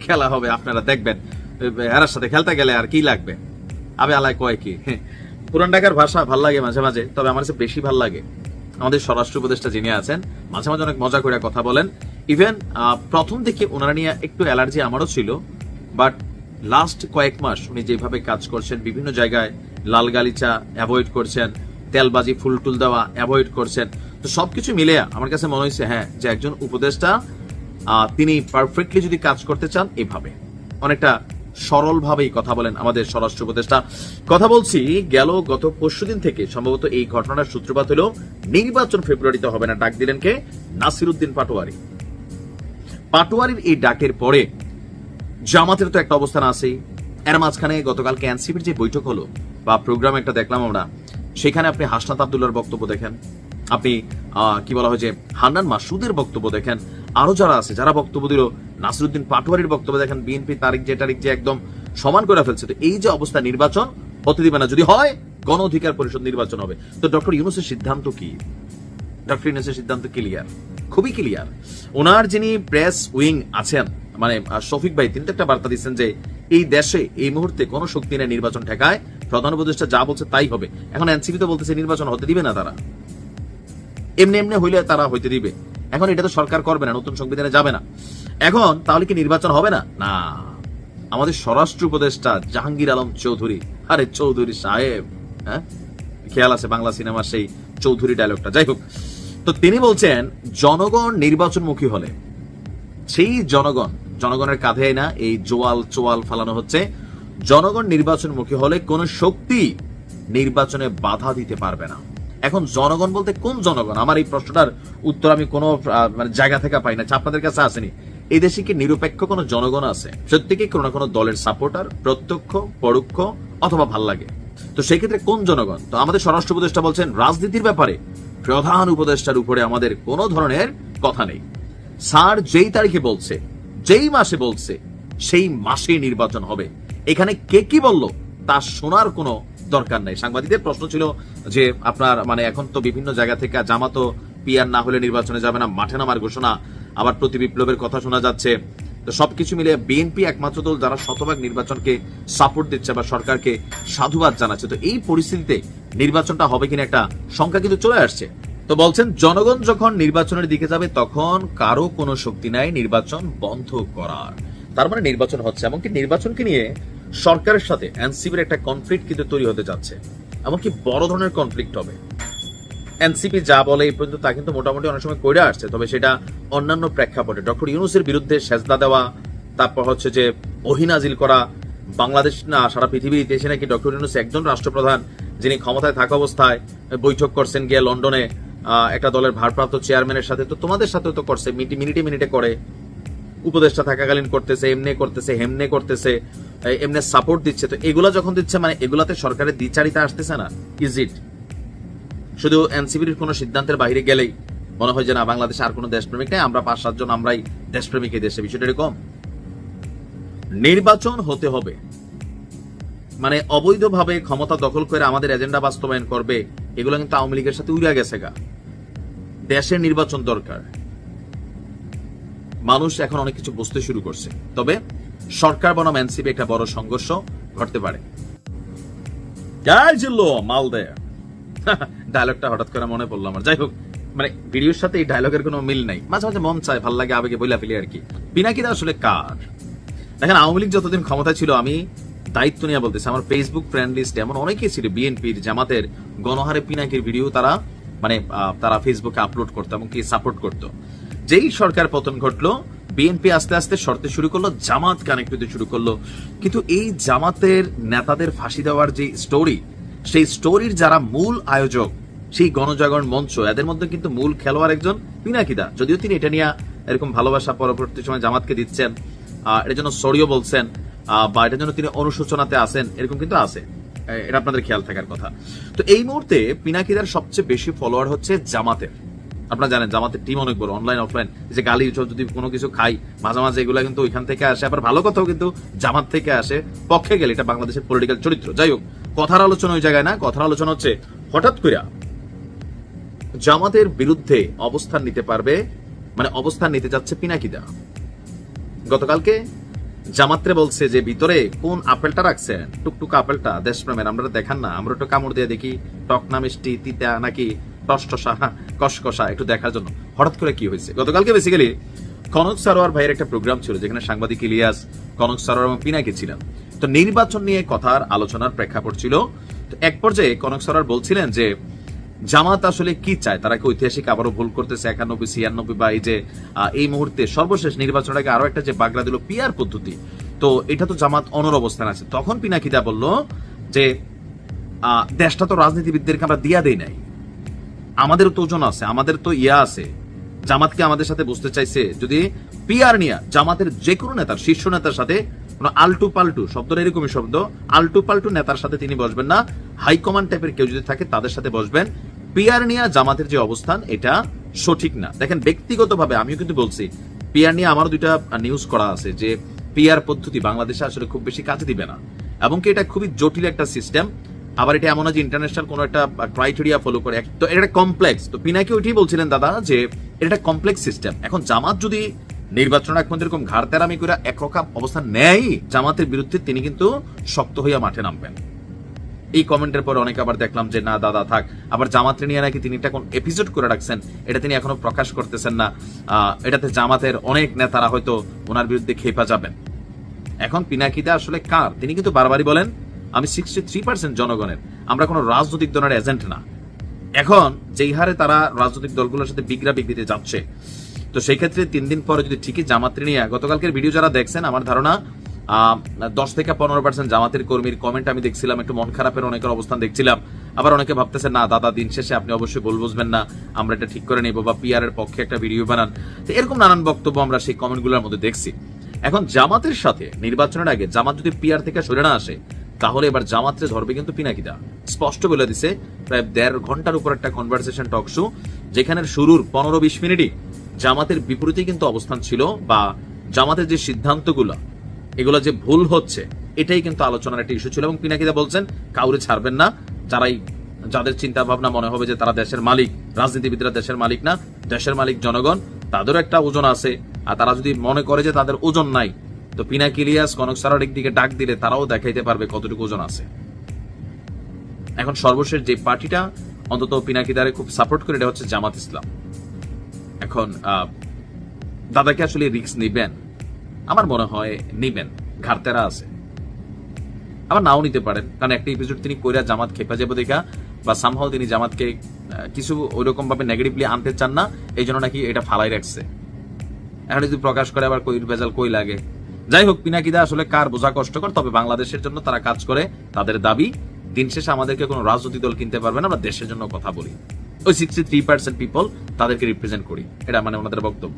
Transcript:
খেলা হবে, আপনারা দেখবেন। এরার সাথে খেলতে গেলে আর কি লাগবে, আবে আলাই কয় কি। পুরান ঢাকার ভাষা ভাল লাগে মাঝে মাঝে, তবে আমার কাছে বেশি ভাল লাগে আমাদের স্বরাষ্ট্র উপদেষ্টা যিনি আছেন, মাঝে মাঝে অনেক মজা করে কথা বলেন। ইভেন প্রথম দিকে ওনারা নিয়ে একটু অ্যালার্জি আমারও ছিল, বাট লাস্ট কয়েক মাস উনি যেভাবে কাজ করছেন, বিভিন্ন জায়গায় লাল গালিচা অ্যাভয়েড করছেন, তেলবাজি ফুলটুল দেওয়া অ্যাভয়েড করছেন, তো সবকিছু মিলে আমার কাছে মনে হয়েছে হ্যাঁ, যে একজন উপদেষ্টা তিনি পারফেক্টলি যদি কাজ করতে চান এভাবে অনেকটা সরল ভাবেই কথা বলেন আমাদের স্বরাষ্ট্র উপদেষ্টা। কথা বলছি গত পরশুদিন থেকে সম্ভবত এই ঘটনার সূত্রপাত হলো নির্বাচন ফেব্রুয়ারিতে হবে না ডাক দিলেন কে? নাসিরউদ্দিন পাটোয়ারি। পাটোয়ারির এই ডাকের পরে জামাতের তো একটা অবস্থান আছেই, এর মাঝখানে গতকালকে এনসিপির যে বৈঠক হলো বা প্রোগ্রাম একটা দেখলাম আমরা, সেখানে আপনি হাসনাত আব্দুল্লাহর বক্তব্য দেখেন, আপনি কি বলা হয় যে হান্নান মাসুদের বক্তব্য দেখেন, আরো যারা আছে যারা বক্তব্য দিল, নাসিরউদ্দিন পাটোয়ারির বক্তব্য দেখেন, বিএনপি তারিখ যে একদম সমান করে ফেলছে। তো এই যে অবস্থা, নির্বাচন হতে দিবে না, যদি হয় গণ অধিকার পরিষদ নির্বাচন হবে। তো ডক্টর ইউনূসের সিদ্ধান্ত কি? ডক্টর ইউনূসের সিদ্ধান্ত ক্লিয়ার, খুবই ক্লিয়ার। ওনার যিনি প্রেস উইং আছেন মানে শফিক ভাই, তিনি তো একটা বার্তা দিচ্ছেন যে এই দেশে এই মুহূর্তে কোন শক্তি নেই নির্বাচন ঠেকায়, প্রধান উপদেষ্টা যা বলছে তাই হবে। এখন এনসিপি তো বলতেছে নির্বাচন হতে দিবে না, তারা এমনি এমনি হইলে তারা হইতে দিবে। এখন এটা তো সরকার করবে না, নতুন সংবিধানে যাবে না। এখন তাহলে কি নির্বাচন হবে না? না, আমাদের স্বরাষ্ট্র উপদেষ্টা জাহাঙ্গীর আলম চৌধুরী, আরে চৌধুরী সাহেব, হ্যাঁ খেয়াল আছে বাংলা সিনেমার সেই চৌধুরী ডায়লগটা, যাই হোক। তো তিনি বলছেন জনগণ নির্বাচনমুখী হলে, সেই জনগণের কাঁধে না এই চোয়াল ফালানো হচ্ছে, জনগণ নির্বাচনমুখী হলে কোন শক্তি নির্বাচনে বাধা দিতে পারবে না। এখন জনগণ বলতে কোন জনগণ? আমার এই প্রশ্নটার উত্তর আমি কোন জায়গা থেকে পাই না, আপনাদের কাছে আসেনি। এই দেশে কি নিরপেক্ষ কোন জনগণ আছে? সত্যিকে কোনো না কোনো দলের সাপোর্টার, প্রত্যক্ষ পরোক্ষ অথবা ভাল লাগে। তো সেই ক্ষেত্রে কোন জনগণ? তো আমাদের স্বরাষ্ট্র উপদেষ্টা বলছেন রাজনীতির ব্যাপারে প্রধান উপদেষ্টার উপরে আমাদের কোনো ধরনের কথা নেই। স্যার যেই তারিখে বলছে, যেই মাসে বলছে, সেই মাসেই নির্বাচন হবে। এখানে কে কি বলল তা শোনার কোনো দরকার নাই। সাংবাদিকদের প্রশ্ন ছিল যে আপনার মানে এখন তো বিভিন্ন জায়গা থেকে জামাতও পিআর না হলে নির্বাচনে যাবে না, মাঠে নামার ঘোষণা, আবার প্রতি বিপ্লবের কথা শোনা যাচ্ছে। তো সবকিছু মিলে বিএনপি একমাত্র দল যারা শতভাগ নির্বাচনকে সাপোর্ট দিচ্ছে বা সরকারকে সাধুবাদ জানাচ্ছে। তো এই পরিস্থিতিতে নির্বাচনটা হবে কিনা একটা শঙ্কা কিন্তু চলে আসছে। তো বলছেন জনগণ যখন নির্বাচনের দিকে যাবে তখন কারো কোনো শক্তি নাই নির্বাচন বন্ধ করার। তার মানে নির্বাচন হচ্ছে, এমনকি নির্বাচনকে নিয়ে সরকারের সাথে এনসিপির একটা কনফ্লিক্ট কিন্তু তৈরি হতে যাচ্ছে, এমনকি বড় ধরনের কনফ্লিক্ট হবে। এনসিপি যা বলে এই পর্যন্ত তা কিন্তু মোটামুটি অনেক সময় করে আসছে, তবে সেটা অন্যান্য প্রেক্ষাপটে ডক্টর ইউনূসের বিরুদ্ধে সেজদা দেওয়া, তারপর হচ্ছে যে ওহিনাজিল করা, বাংলাদেশ না সারা পৃথিবীর ইতিহাসে নাকি ডক্টর ইউনূস একজন রাষ্ট্রপ্রধান যিনি ক্ষমতায় থাকা অবস্থায় বৈঠক করছেন গিয়ে লন্ডনে একটা দলের ভারপ্রাপ্ত চেয়ারম্যানের সাথে। তো তোমাদের সাথেও তো করছে, মিনিটে করে, উপদেষ্টা থাকাকালীন করতেছে, এমনি করতেছে, হেমনে করতেছে, এমনি সাপোর্ট দিচ্ছে। তো এগুলা যখন দিচ্ছে মানে এগুলাতে সরকারের দ্বিচারিতা আসতেছে না? ইজ ইট শুধু এনসিপির কোন সিদ্ধান্তের বাইরে গেলেই মনে হয় যে না বাংলাদেশে আর কোন দেশপ্রেমিক নেই, আমরা 5-7 জন আমরাই দেশপ্রেমিক এই দেশে? বিষয়টা এরকম। নির্বাচন হতে হবে মানে অবৈধভাবে ক্ষমতা দখল করে আমাদের এজেন্ডা বাস্তবায়ন করবে, এগুলো কিন্তু আওয়ামী লীগের সাথে উড়ে গেছে গা। দেশের নির্বাচন দরকার। মানুষ এখন অনেক কিছু বুঝতে শুরু করছে, তবে সরকার বনাম এনসিপি একটা বড় সংঘর্ষ ঘটতে পারে। মালদে ডায়লগটা হঠাৎ করে মনে পড়লো আমার। যাই হোক, মানে ভিডিওর সাথে এই ডায়লগের কোনো মিল নাই, মাঝে মাঝে মন চায়, ভাল লাগে, আবেগে বইলা ফেলি আর কি। পিনাকিদা আসলে কার? দেখেন আওয়ামী লীগ যতদিন ক্ষমতায় ছিল, আমি দায়িত্ব নিয়ে বলতেছি, আমার ফেসবুক ফ্রেন্ড লিস্ট এমন অনেকেই ছিল বিএনপির, জামাতের, গণহারে পিনাকির ভিডিও তারা মানে তারা ফেসবুকে আপলোড করতো এবং কি সাপোর্ট করতো। যেই সরকার পতন ঘটলো, বিএনপি আস্তে আস্তে সরতে শুরু করলো, জামাত কানেক্ট হতে শুরু করলো। কিন্তু এই জামাতের নেতাদের ফাঁসি দেওয়ার যে স্টোরি, সেই স্টোরির যারা মূল আয়োজক, সেই গণজাগরণ মঞ্চ, এদের মধ্যে কিন্তু মূল খেলোয়াড় একজন পিনাকিদা। যদিও তিনি এটা নিয়ে এরকম ভালোবাসা পরবর্তী সময় জামাতকে দিচ্ছেন, এটার জন্য সরিও বলছেন বা এটার জন্য তিনি অনুশোচনাতে আছেন, এরকম কিন্তু আছে, এটা আপনাদের খেয়াল থাকার কথা। তো এই মুহূর্তে পিনাকিদার সবচেয়ে বেশি ফলোয়ার হচ্ছে জামাতের। আপনারা জানেন জামাতের টিম অনেক বড়, অনলাইন অফলাইন, যে গালি যদি কোনো কিছু খাই মাঝে মাঝে এগুলা কিন্তু ওইখান থেকে আসে, আবার ভালো কথাও কিন্তু জামাত থেকে আসে। পক্ষে গেলে এটা বাংলাদেশের পলিটিক্যাল চরিত্র। যাই হোক, কথার আলোচনা ওই জায়গায় না, কথার আলোচনা হচ্ছে হঠাৎ করে জামাতের বিরুদ্ধে অবস্থান নিতে পারবে, মানে অবস্থান নিতে যাচ্ছে পিনাকিদা। গতকালকে জামাত্রে বলছে যে ভিতরে কোন আপেলটা রাখছেন, টুকটুক আপেলটা দেশপ্রেমের, আমরা দেখান না, আমরা একটু কামড় দিয়ে দেখি টক না মিষ্টি তিতা নাকি টসটসা কসকসা, একটু দেখার জন্য। হঠাৎ করে কি হয়েছে, গতকালকে বেসিক্যালি কনক সারোয়ার ভাইয়ের একটা প্রোগ্রাম ছিল যেখানে সাংবাদিক ইলিয়াস, কনক সারোয়ার এবং পিনাকি ছিলেন। তো নির্বাচন নিয়ে কথার আলোচনার প্রেক্ষাপট ছিল। তো এক পর্যায়ে কনক সারোয়ার বলছিলেন যে জামাত আসলে কি চায়, তারা কি ঐতিহাসিক আবারও ভুল করতেছে 91-96 বা এই যে এই মুহূর্তে সর্বশেষ নির্বাচনের আগে আরো একটা যে বাগড়া দিল পিআর পদ্ধতি, তো এটা তো জামাত অনর অবস্থান আছে। তখন পিনাকিদা বলল যে দেশটা তো রাজনীতিবিদদেরকে আমরা দিয়া দেই নাই, আমাদের তো ওজন আছে, আমাদের তো ইয়া আছে। জামাতকে আমাদের সাথে বসতে চাইছে যদি পিআর নিয়ে জামাতের যে কোনো নেতার শীর্ষ নেতার সাথে আলটু পাল্টু, শব্দটা এরকমই শব্দ, আলটু পাল্টু নেতার সাথে তিনি বসবেন না, হাইকমান্ড টাইপের কেউ যদি থাকে তাদের সাথে বসবেন। পিআর নিয়ে জামাতের যে অবস্থান এটা সঠিক না। দেখেন ব্যক্তিগতভাবে আমিও কিন্তু বলছি, পিআর নিয়ে আমারও দুইটা নিউজ করা আছে যে পিআর পদ্ধতি বাংলাদেশে আসলে খুব বেশি কাজে দিবে না, এবং কি এটা খুবই জটিল একটা সিস্টেম। আবার এটা এমন না যে ইন্টারন্যাশনাল কোনো একটা ক্রাইটেরিয়া ফলো করে, তো এটা কমপ্লেক্স। তো পিনাকি ওইটাই বলছিলেন দাদা যে এটা কমপ্লেক্স সিস্টেম। এখন জামাত যদি নির্বাচন এখন এরকম ঘাড় তেরামি করে একরকম অবস্থান নেয় জামাতের বিরুদ্ধে, তিনি কিন্তু শক্ত হইয়া মাঠে নামবেন। এই কমেন্টের পরে অনেকে আবার দেখলাম যে না দাদা থাক, আবার জামাতের নিয়ে নাকি তিনি একটা কোন এপিসোড করে রাখছেন, এটা তিনি এখনো প্রকাশ করতেছেন না। এটাতে জামাতের অনেক নেতারা হয়তো ওনার বিরুদ্ধে খেপা যাবেন। এখন পিনাকিদা আসলে কার, তিনি কিন্তু বারবারই বলেন আমি 63% জনগণের, আমরা কোনো রাজনৈতিক দলের এজেন্ট না। এখন যেই হারে তারা রাজনৈতিক দলগুলোর সাথে বিগ্রা বিগ্রিতে যাচ্ছে, তো সেই ক্ষেত্রে 3 দিন পরে যদি ঠিকই জামাতের নিয়ে, গতকালকের ভিডিও যারা দেখছেন আমার ধারণা 10-15% জামাতের কর্মীর কমেন্ট আমি দেখছিলাম, একটু মন খারাপের অনেকের অবস্থান দেখছিলাম। আবার অনেকে ভাবতেছেন না দাদা দিন শেষে আপনি অবশ্যই ভুল বুঝবেন না, আমরা এটা ঠিক করে নেব, বা পিআর এর পক্ষে একটা ভিডিও বানান। তো এরকম নানান বক্তব্য আমরা সেই কমেন্টগুলোর মধ্যে দেখছি। এখন জামাতের সাথে নির্বাচনের আগে জামাত যদি পিআর থেকে সরে না আসে, তাহলে এবার জামাতরে ধরবে কিন্তু পিনাকিদা। স্পষ্ট বলে দিছে, প্রায় 1.5 ঘন্টার উপর একটা কনভারসেশন টক শো, যেখানে শুরুর 15-20 মিনিটই জামাতের বিপরীতে কিন্তু অবস্থান ছিল, বা জামাতের যে সিদ্ধান্তগুলো এগুলো যে ভুল হচ্ছে এটাই কিন্তু আলোচনার একটা ইস্যু ছিল। এবং পিনাকিদা বলছেন কাউরে ছাড়বেন না, যাদের চিন্তা ভাবনা মনে হবে যে তারা দেশের মালিক, রাজনীতিবিদরা দেশের মালিক না, দেশের মালিক জনগণ, তাদেরও একটা ওজন আছে। আর তারা যদি মনে করে যে তাদের ওজন নাই, তো পিনাকি ইলিয়াস, কনক সারোয়ার দিকে ডাক দিলে তারাও দেখাইতে পারবে কতটুকু ওজন আছে। এখন সর্বশেষ যে পার্টিটা অন্তত পিনাকিদারে খুব সাপোর্ট করে, এটা হচ্ছে জামাত ইসলাম। এখন দাদাকে আসলে রিস্ক নিবেন, আমার মনে হয় নিবেন, ঘাটতেরা আছে, আবার নাও নিতে পারেন, কারণ একটা এপিসোড তিনি কইরা জামাত খেপা যাবো দেখা, বা সামহাও তিনি জামাতকে কিছু ওইরকম ভাবে নেগেটিভলি আনতে চান না, এই জন্য নাকি এটা ফালাই রাখছে। এখন যদি প্রকাশ করে আবার কই ভেজাল কই লাগে। যাই হোক, পিনাকিদা আসলে কার বোঝা কষ্টকর, তবে বাংলাদেশের জন্য তারা কাজ করে, তাদের দাবি দিন শেষে আমাদেরকে কোনো রাজনৈতিক দল কিনতে পারবে না, আমরা দেশের জন্য কথা বলি, ওই 63% পিপল তাদেরকে রিপ্রেজেন্ট করি, এটা মানে ওনাদের বক্তব্য।